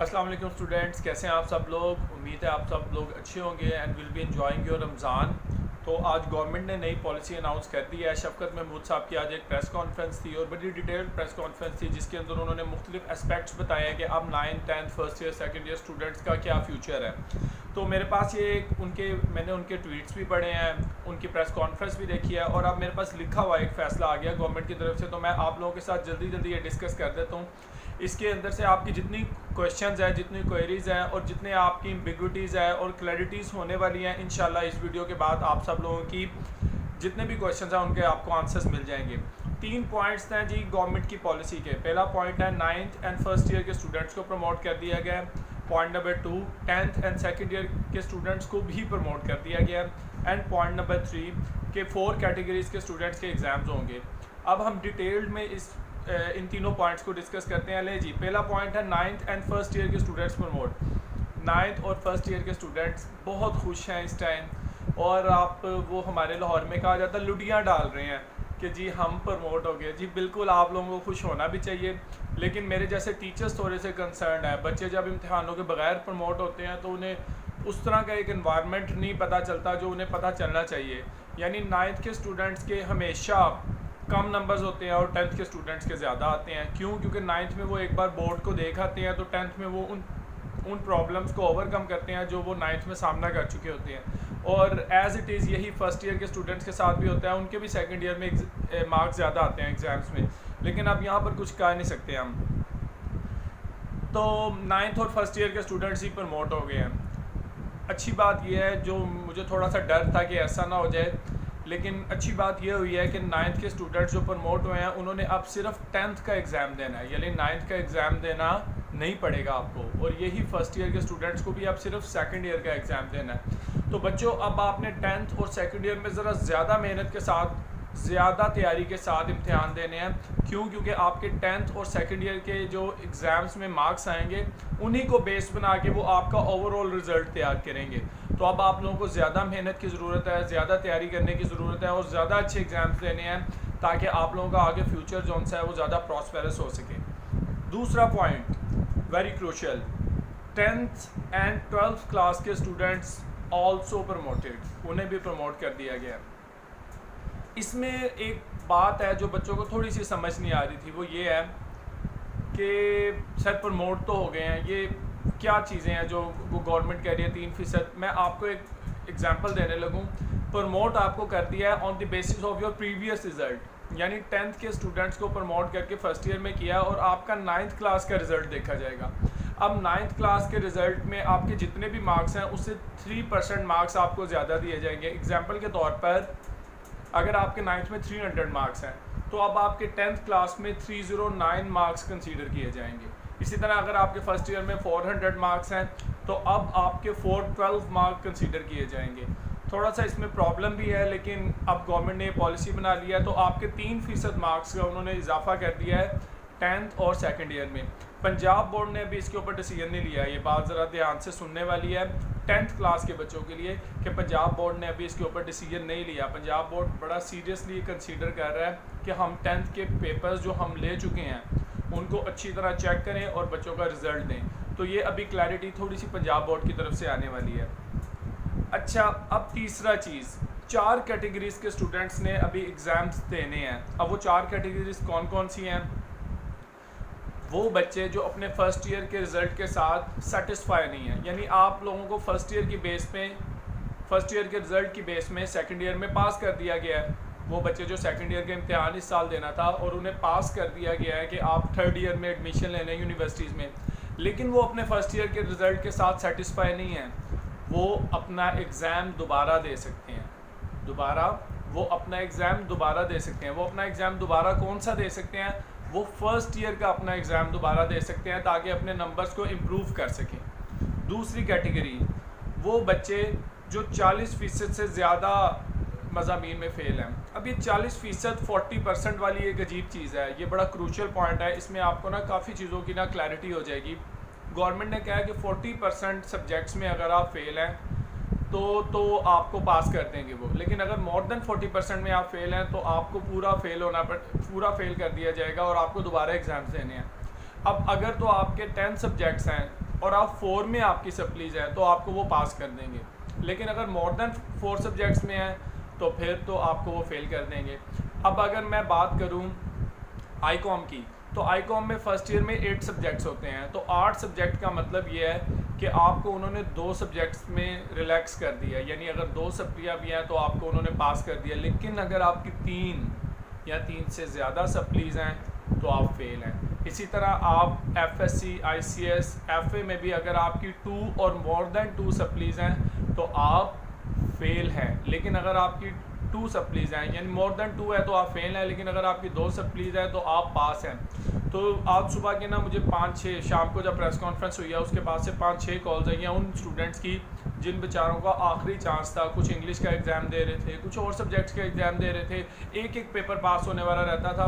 अस्सलाम वालेकुम स्टूडेंट्स, कैसे हैं आप सब लोग। उम्मीद है आप सब लोग अच्छे होंगे and will be enjoying your Ramzan. तो आज गवर्नमेंट ने नई पॉलिसी अनाउंस कर दी है। शफकत महमूद साहब की आज एक प्रेस कॉन्फ्रेंस थी और बड़ी डिटेल्ड प्रेस कॉन्फ्रेंस थी जिसके अंदर उन्होंने मुख्तलिफ एस्पेक्ट्स बताए हैं कि अब 9th 10th first year second year students का क्या फ्यूचर है। तो मेरे पास ये मैंने उनके ट्वीट्स भी पढ़े हैं, उनकी प्रेस कॉन्फ्रेंस भी देखी है और अब मेरे पास लिखा हुआ एक फ़ैसला आ गया गवर्नमेंट की तरफ से। तो मैं आप लोगों के साथ जल्दी जल्दी ये डिस्कस कर देता हूँ। इसके अंदर से आपकी जितनी क्वेश्चंस हैं, जितनी क्वेरीज़ हैं और जितने आपकी एम्बिग्विटीज़ है और क्लैरिटीज़ होने वाली हैं, इंशाल्लाह इस वीडियो के बाद आप सब लोगों की जितने भी क्वेश्चंस हैं उनके आपको आंसर्स मिल जाएंगे। 3 पॉइंट्स हैं जी गवर्नमेंट की पॉलिसी के। पहला पॉइंट है 9th एंड फर्स्ट ईयर के स्टूडेंट्स को प्रमोट कर दिया गया है। Point number 2, 10th and second year के स्टूडेंट्स को भी प्रमोट कर दिया गया है। एंड पॉइंट नंबर 3 के 4 कैटेगरीज़ के स्टूडेंट्स के एग्ज़ाम्स होंगे। अब हम डिटेल्ड में इन तीनों पॉइंट्स को डिस्कस करते हैं। ले जी, पहला पॉइंट है 9th एंड फर्स्ट ईयर के स्टूडेंट्स प्रमोट। 9th और फर्स्ट ईयर के स्टूडेंट्स बहुत खुश हैं इस टाइम और आप वो हमारे लाहौर में कहा जाता है लुडियाँ डाल रहे हैं कि जी हम प्रमोट हो गए। जी बिल्कुल, आप लोगों को खुश होना भी चाहिए, लेकिन मेरे जैसे टीचर्स थोड़े से कंसर्न है। बच्चे जब इम्तिहानों के बगैर प्रमोट होते हैं तो उन्हें उस तरह का एक इन्वायरमेंट नहीं पता चलता जो उन्हें पता चलना चाहिए। यानी 9th के स्टूडेंट्स के हमेशा कम नंबर्स होते हैं और 10th के स्टूडेंट्स के ज़्यादा आते हैं। क्यों? क्योंकि 9th में वो एक बार बोर्ड को देख आते हैं तो 10th में वो उन प्रॉब्लम्स को ओवरकम करते हैं जो वो 9th में सामना कर चुके होते हैं। और एज़ इट इज़ यही फर्स्ट ईयर के स्टूडेंट्स के साथ भी होता है। उनके भी सेकेंड ईयर में मार्क्स ज़्यादा आते हैं एग्ज़ाम्स में, लेकिन अब यहाँ पर कुछ कह नहीं सकते हम। तो 9th और फर्स्ट ईयर के स्टूडेंट्स ही प्रमोट हो गए हैं। अच्छी बात यह है, जो मुझे थोड़ा सा डर था कि ऐसा ना हो जाए, लेकिन अच्छी बात यह हुई है कि 9th के स्टूडेंट्स जो प्रमोट हुए हैं उन्होंने अब सिर्फ 10th का एग्ज़ाम देना है, यानी 9th का एग्ज़ाम देना नहीं पड़ेगा आपको। और यही फर्स्ट ईयर के स्टूडेंट्स को भी अब सिर्फ सेकंड ईयर का एग्ज़ाम देना है। तो बच्चों, अब आपने 10th और सेकंड ईयर में ज़रा ज़्यादा मेहनत के साथ, ज़्यादा तैयारी के साथ इम्तिहान देने हैं। क्यों? क्योंकि आपके 10th और सेकंड ईयर के जो एग्ज़ाम्स में मार्क्स आएंगे उन्हीं को बेस बना के वो आपका ओवरऑल रिज़ल्ट तैयार करेंगे। तो अब आप लोगों को ज़्यादा मेहनत की ज़रूरत है, ज़्यादा तैयारी करने की ज़रूरत है और ज़्यादा अच्छे एग्ज़ाम्स देने हैं ताकि आप लोगों का आगे फ्यूचर जो है वो ज़्यादा प्रॉस्पेरस हो सके। दूसरा point very crucial, 10th and 12th class के स्टूडेंट्स ऑल्सो प्रमोटेड, उन्हें भी प्रमोट कर दिया गया। इसमें एक बात है जो बच्चों को थोड़ी सी समझ नहीं आ रही थी, वो ये है कि सर प्रमोट तो हो गए हैं, ये क्या चीज़ें हैं जो वो गवर्नमेंट कह रही है 3%। मैं आपको एक एग्जांपल देने लगूँ। प्रमोट आपको कर दिया है on the basis of your previous result, यानी 10th के स्टूडेंट्स को प्रमोट करके फर्स्ट ईयर में किया और आपका 9th क्लास का रिज़ल्ट देखा जाएगा। अब 9th क्लास के रिज़ल्ट में आपके जितने भी मार्क्स हैं उससे 3% मार्क्स आपको ज़्यादा दिए जाएंगे। एग्जाम्पल के तौर पर अगर आपके 9th में 300 मार्क्स हैं तो अब आपके 10th क्लास में 309 मार्क्स कंसीडर किए जाएंगे। इसी तरह अगर आपके फर्स्ट ईयर में 400 मार्क्स हैं तो अब आपके 412 मार्क्स कंसीडर किए जाएंगे। थोड़ा सा इसमें प्रॉब्लम भी है, लेकिन अब गवर्नमेंट ने ये पॉलिसी बना लिया है तो आपके 3% मार्क्स का उन्होंने इजाफा कर दिया है 10th और सेकेंड ईयर में। पंजाब बोर्ड ने अभी इसके ऊपर डिसीजन नहीं लिया है, ये बात ज़रा ध्यान से सुनने वाली है 10th क्लास के बच्चों के लिए कि पंजाब बोर्ड ने अभी इसके ऊपर डिसीजन नहीं लिया। पंजाब बोर्ड बड़ा सीरियसली कंसीडर कर रहा है कि हम 10th के पेपर्स जो हम ले चुके हैं उनको अच्छी तरह चेक करें और बच्चों का रिज़ल्ट दें। तो ये अभी क्लैरिटी थोड़ी सी पंजाब बोर्ड की तरफ से आने वाली है। अच्छा, अब तीसरा चीज़, 4 कैटेगरीज़ के स्टूडेंट्स ने अभी एग्ज़ाम्स देने हैं। अब वो 4 कैटेगरीज़ कौन कौन सी हैं? वो बच्चे जो अपने फ़र्स्ट ईयर के रिज़ल्ट के साथ सेटिस्फाई नहीं है, यानी आप लोगों को फ़र्स्ट ईयर की बेस पे, फ़र्स्ट ईयर के रिज़ल्ट की बेस में सेकंड ईयर में पास कर दिया गया है। वो बच्चे जो सेकंड ईयर के इम्तिहान इस साल देना था और उन्हें पास कर दिया गया है कि आप थर्ड ईयर में एडमिशन लेने यूनिवर्सिटीज़ में, लेकिन वो अपने फ़र्स्ट ईयर के रिज़ल्ट के साथ सेटिस्फाई नहीं है। वो अपना एग्ज़ाम दोबारा दे सकते हैं। वो अपना एग्ज़ाम दोबारा दे सकते हैं। वो अपना एग्ज़ाम दोबारा कौन सा दे सकते हैं? वो फर्स्ट ईयर का अपना एग्ज़ाम दोबारा दे सकते हैं ताकि अपने नंबर्स को इम्प्रूव कर सकें। दूसरी कैटेगरी, वो बच्चे जो 40% से ज़्यादा मज़ामीन में फ़ेल हैं। अब ये 40% 40% वाली एक अजीब चीज़ है, ये बड़ा क्रूशियल पॉइंट है। इसमें आपको ना काफ़ी चीज़ों की ना क्लैरिटी हो जाएगी। गवर्नमेंट ने कहा है कि 40% सब्जेक्ट्स में अगर आप फेल हैं तो आपको पास कर देंगे वो, लेकिन अगर मोर देन 40% में आप फेल हैं तो आपको पूरा फेल कर दिया जाएगा और आपको दोबारा एग्ज़ाम्स देने हैं। अब अगर तो आपके 10 सब्जेक्ट्स हैं और आप 4 में आपकी सप्लीज है तो आपको वो पास कर देंगे। लेकिन अगर मोर देन 4 सब्जेक्ट्स में है तो फिर तो आपको वो फेल कर देंगे। अब अगर मैं बात करूँ आईकॉम की, तो आईकॉम में फ़र्स्ट ईयर में 8 सब्जेक्ट्स होते हैं, तो 8 सब्जेक्ट का मतलब ये है कि आपको उन्होंने 2 सब्जेक्ट्स में रिलैक्स कर दिया, यानी अगर 2 सप्लियाँ भी हैं तो आपको उन्होंने पास कर दिया। लेकिन अगर आपकी 3 या 3 से ज़्यादा सप्लीज़ हैं तो आप फेल हैं। इसी तरह आप एफएससी, आईसीएस, एफए में भी अगर आपकी 2 और मोर देन 2 सप्लीज़ हैं तो आप फेल हैं। लेकिन अगर आपकी 2 सप्लीज़ हैं यानी मोर देन 2 है तो आप फेल हैं, लेकिन अगर आपकी 2 सप्लीज़ है तो आप पास हैं। तो आज सुबह के ना मुझे 5-6 शाम को जब प्रेस कॉन्फ्रेंस हुई है उसके बाद से 5-6 कॉल्स आई हैं उन स्टूडेंट्स की जिन बेचारों का आखिरी चांस था। कुछ इंग्लिश का एग्ज़ाम दे रहे थे, कुछ और सब्जेक्ट्स का एग्ज़ाम दे रहे थे, एक पेपर पास होने वाला रहता था।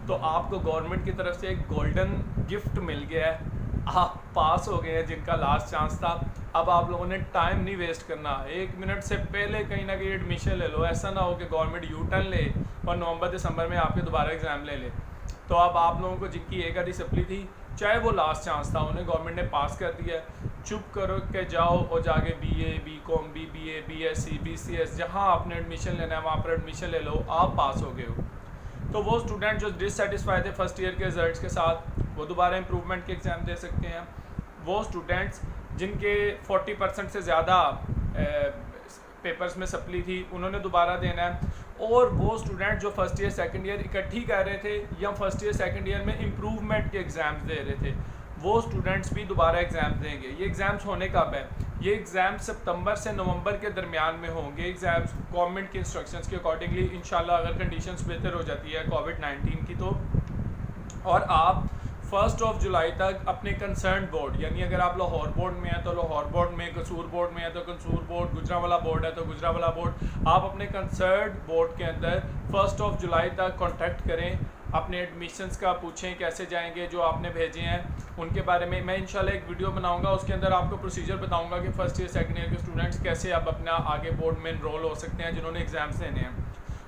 तो आपको गवर्नमेंट की तरफ से एक गोल्डन गिफ्ट मिल गया है, आप पास हो गए हैं जिनका लास्ट चांस था। अब आप लोगों ने टाइम नहीं वेस्ट करना, 1 मिनट से पहले कहीं ना कहीं एडमिशन ले लो। ऐसा ना हो कि गवर्नमेंट यू टर्न ले और नवंबर-दिसंबर में आपके दोबारा एग्ज़ाम ले ले। तो अब आप लोगों को जिनकी एक आधी सप्ली थी, चाहे वो लास्ट चांस था, उन्हें गवर्नमेंट ने पास कर दिया। चुप करो के जाओ और जाके BA, BCom, BBA, BSc, BCS जहाँ आपने एडमिशन लेना है वहाँ पर एडमिशन ले लो, आप पास हो गए हो। तो वो स्टूडेंट जो डिससेटिस्फाई थे फर्स्ट ईयर के रिजल्ट्स के साथ, वो दोबारा इम्प्रूवमेंट के एग्ज़ाम दे सकते हैं। वो स्टूडेंट्स जिनके 40% से ज़्यादा पेपर्स में सप्ली थी, उन्होंने दोबारा देना है। और वो स्टूडेंट जो फर्स्ट ईयर सेकंड ईयर इकट्ठी कर रहे थे या फर्स्ट ईयर सेकंड ईयर में इम्प्रूवमेंट के एग्ज़ाम्स दे रहे थे, वो स्टूडेंट्स भी दोबारा एग्ज़ाम देंगे। ये एग्ज़ाम्स होने कब है? ये एग्ज़ाम सितंबर से नवंबर के दरमियान में होंगे। एग्ज़ाम्स गवर्नमेंट के इंस्ट्रक्शंस के अकॉर्डिंगली इंशाल्लाह अगर कंडीशंस बेहतर हो जाती है कोविड-19 की तो। और आप 1 जुलाई तक अपने कंसर्न बोर्ड, यानी अगर आप लाहौर बोर्ड में हैं तो लाहौर बोर्ड में, कसूर बोर्ड में है तो कसूर बोर्ड, गुजरांवाला बोर्ड है तो गुजरांवाला बोर्ड, आप अपने कंसर्न बोर्ड के अंदर 1 जुलाई तक कांटेक्ट करें। अपने एडमिशन्स का पूछें कैसे जाएंगे, जो आपने भेजे हैं उनके बारे में मैं इंशाल्लाह एक वीडियो बनाऊंगा, उसके अंदर आपको प्रोसीजर बताऊंगा कि फर्स्ट ईयर सेकंड ईयर के स्टूडेंट्स कैसे अब अपना आगे बोर्ड में इनरोल हो सकते हैं जिन्होंने एग्ज़ाम्स देने हैं।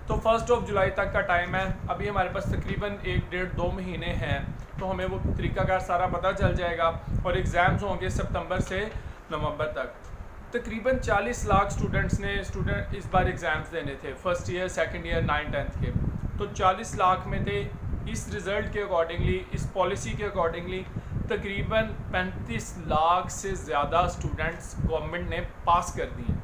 तो 1 जुलाई तक का टाइम है, अभी हमारे पास तकरीबन 1-1.5-2 महीने हैं, तो हमें वो तरीकाकार सारा पता चल जाएगा। और एग्ज़ाम्स होंगे सितंबर से नवंबर तक। तकरीबन 40 लाख स्टूडेंट्स इस बार एग्ज़ाम्स देने थे, first year, second year, 9th-10th के। तो 40 लाख में थे, इस रिज़ल्ट के अकॉर्डिंगली, इस पॉलिसी के अकॉर्डिंगली तकरीबन 35 लाख से ज़्यादा स्टूडेंट्स गवर्नमेंट ने पास कर दिए।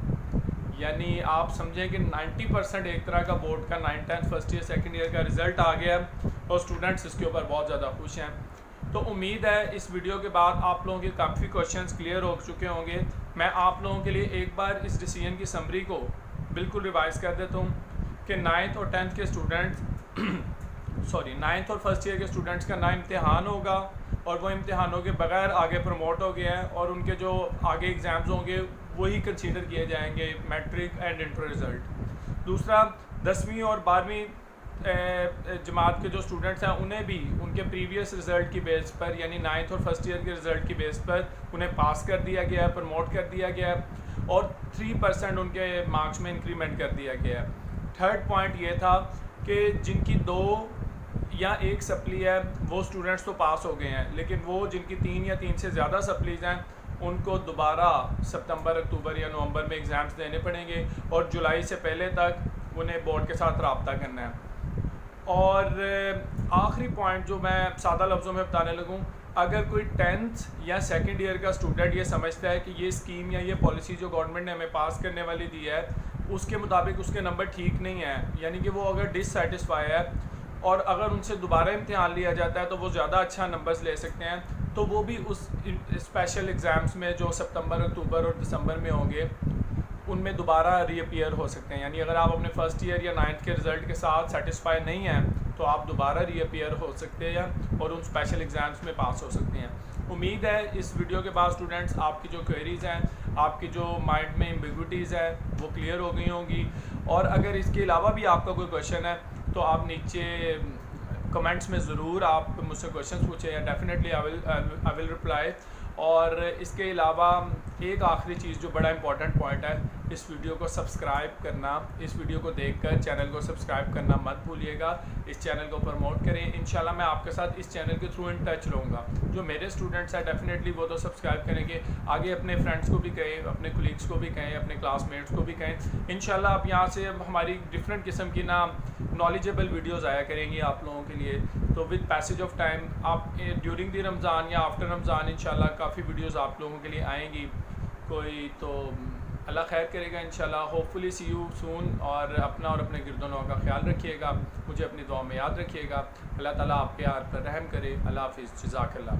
यानी आप समझें कि 90% एक तरह का बोर्ड का 9th-10th first year second year का रिज़ल्ट आ गया और स्टूडेंट्स इसके ऊपर बहुत ज़्यादा खुश हैं। तो उम्मीद है इस वीडियो के बाद आप लोगों के काफ़ी क्वेश्चंस क्लियर हो चुके होंगे। मैं आप लोगों के लिए एक बार इस डिसीजन की समरी को बिल्कुल रिवाइज़ कर देता हूँ कि 9th और 10th के स्टूडेंट्स 9th और फर्स्ट ईयर के स्टूडेंट्स का ना इम्तिहान होगा और वो इम्तिहानों के बगैर आगे प्रमोट हो गया है और उनके जो आगे एग्ज़ाम्स होंगे वही कंसीडर किए जाएंगे, मैट्रिक एंड इंटर रिज़ल्ट। दूसरा, 10वीं और 12वीं जमात के जो स्टूडेंट्स हैं उन्हें भी उनके प्रीवियस रिज़ल्ट की बेस पर, यानी 9th और फर्स्ट ईयर के रिज़ल्ट की बेस पर उन्हें पास कर दिया गया है, प्रमोट कर दिया गया है और 3% उनके मार्क्स में इंक्रीमेंट कर दिया गया है। थर्ड पॉइंट ये था कि जिनकी 2 या 1 सप्ली है वो स्टूडेंट्स तो पास हो गए हैं, लेकिन वो जिनकी 3 या 3 से ज़्यादा सप्लीज़ हैं उनको दोबारा सितंबर, अक्टूबर या नवंबर में एग्ज़ाम्स देने पड़ेंगे और जुलाई से पहले तक उन्हें बोर्ड के साथ रब्ता करना है। और आखिरी पॉइंट जो मैं सादा लफ्ज़ों में बताने लगूँ, अगर कोई 10th या सेकंड ईयर का स्टूडेंट ये समझता है कि ये स्कीम या ये पॉलिसी जो गवर्नमेंट ने हमें पास करने वाली दी है उसके मुताबिक उसके नंबर ठीक नहीं है, यानी कि वो अगर डिससेटिस्फाई है और अगर उनसे दोबारा इम्तिहान लिया जाता है तो वो ज़्यादा अच्छा नंबर्स ले सकते हैं, तो वो भी उस स्पेशल एग्ज़ाम्स में जो सितंबर, अक्टूबर और दिसंबर में होंगे उनमें दोबारा रीअपीयर हो सकते हैं। यानी अगर आप अपने फर्स्ट ईयर या 9th के रिज़ल्ट के साथ सेटिस्फाई नहीं हैं तो आप दोबारा रीअपीयर हो सकते हैं और उन स्पेशल एग्ज़ाम्स में पास हो सकते हैं। उम्मीद है इस वीडियो के बाद स्टूडेंट्स आपकी जो क्वेरीज़ हैं, आपकी जो माइंड में एम्बिग्विटीज़ है वो क्लियर हो गई होंगी। और अगर इसके अलावा भी आपका कोई क्वेश्चन है तो आप नीचे कमेंट्स में ज़रूर आप मुझसे क्वेश्चन पूछें या डेफिनेटली आई विल रिप्लाई। और इसके अलावा एक आखिरी चीज़ जो बड़ा इंपॉर्टेंट पॉइंट है, इस वीडियो को सब्सक्राइब करना, इस वीडियो को देखकर चैनल को सब्सक्राइब करना मत भूलिएगा। इस चैनल को प्रमोट करें। इंशाल्लाह मैं आपके साथ इस चैनल के थ्रू इन टच रहूँगा। जो मेरे स्टूडेंट्स हैं डेफिनेटली वो तो सब्सक्राइब करेंगे, आगे अपने फ्रेंड्स को भी कहें, अपने कोलीग्स को भी कहें, अपने क्लासमेट्स को भी कहें। इंशाल्लाह अब यहाँ से हमारी डिफरेंट किस्म की ना नॉलेजेबल वीडियोस आया करेंगी आप लोगों के लिए। तो विद पैसेज ऑफ टाइम आप ड्यूरिंग दी रमज़ान या आफ्टर रमज़ान इंशाल्लाह काफ़ी वीडियोस आप लोगों के लिए आएंगी कोई। तो अल्लाह खैर करेगा इंशाल्लाह। Hopefully see you soon. और अपना और अपने गिरदोनों का ख्याल रखिएगा, मुझे अपनी दुआ में याद रखिएगा। अल्लाह ताला आपके यार पर रहम करे। अल्लाह हाफ़िज़, जज़ाकल्लाह।